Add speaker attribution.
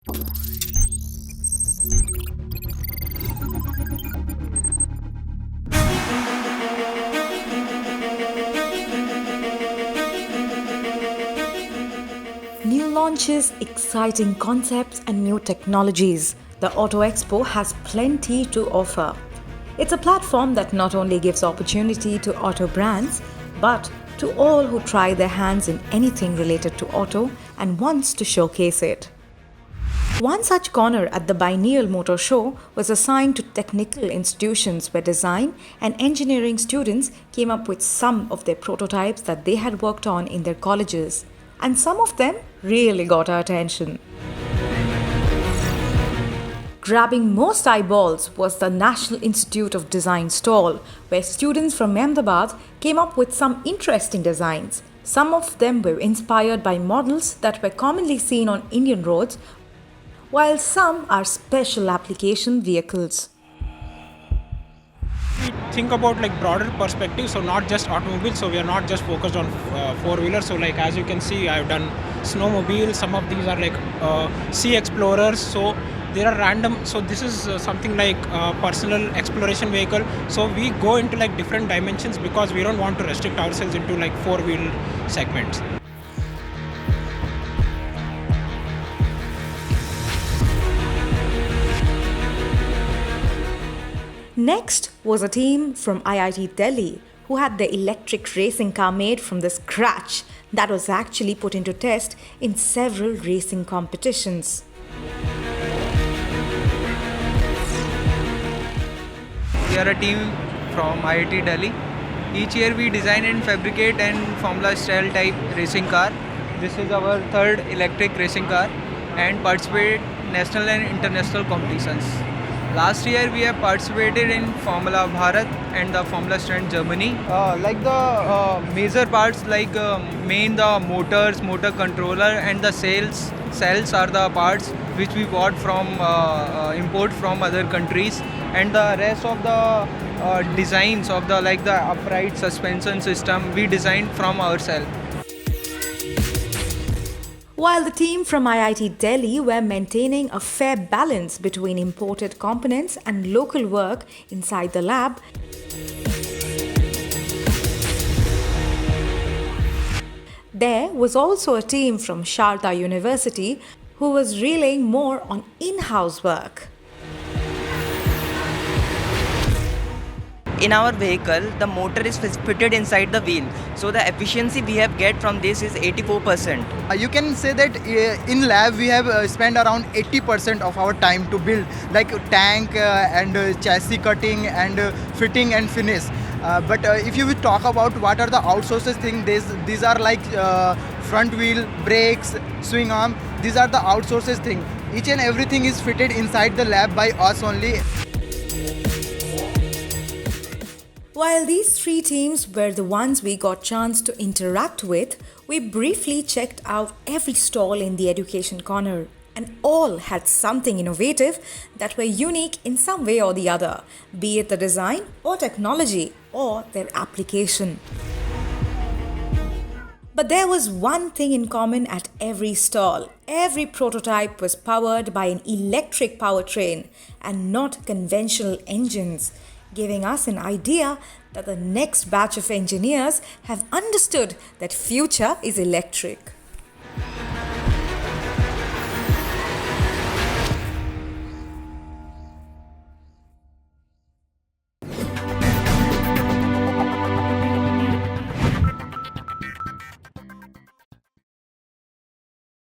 Speaker 1: New launches, exciting concepts, and new technologies. The Auto Expo has plenty to offer. It's a platform that not only gives opportunity to auto brands, but to all who try their hands in anything related to auto and wants to showcase it. One such corner at the Biennial Motor Show was assigned to technical institutions where design and engineering students came up with some of their prototypes that they had worked on in their colleges, and some of them really got our attention. Grabbing most eyeballs was the National Institute of Design stall, where students from Ahmedabad came up with some interesting designs. Some of them were inspired by models that were commonly seen on Indian roads, while some are special application vehicles.
Speaker 2: We think about like broader perspective, so not just automobiles, so we are not just focused on four-wheelers. So like as you can see, I've done snowmobiles. Some of these are like sea explorers, so there are random. So this is something like personal exploration vehicle. So we go into like different dimensions because we don't want to restrict ourselves into like four-wheel segments.
Speaker 1: Next was a team from IIT Delhi who had the electric racing car made from the scratch that was actually put into test in several racing competitions.
Speaker 3: We are a team from IIT Delhi. Each year we design and fabricate and Formula style type racing car. This is our third electric racing car and participate national and international competitions. Last year we have participated in Formula Bharat and the Formula Strand Germany. Like the major parts like main the motors, motor controller and the cells are the parts which we bought from import from other countries, and the rest of the designs of the like the upright suspension system we designed from ourselves.
Speaker 1: While the team from IIT Delhi were maintaining a fair balance between imported components and local work inside the lab, there was also a team from Sharda University who was relying more on in-house work.
Speaker 4: In our vehicle, the motor is fitted inside the wheel, so the efficiency we have get from this is 84%.
Speaker 5: You can say that in lab we have spent around 80% of our time to build like tank and chassis cutting and fitting and finish. But if you will talk about what are the outsources thing, these are like front wheel, brakes, swing arm. These are the outsources thing. Each and everything is fitted inside the lab by us only.
Speaker 1: While these three teams were the ones we got chance to interact with, we briefly checked out every stall in the education corner, and all had something innovative that were unique in some way or the other, be it the design or technology or their application. But there was one thing in common at every stall. Every prototype was powered by an electric powertrain and not conventional engines, giving us an idea that the next batch of engineers have understood that future is electric.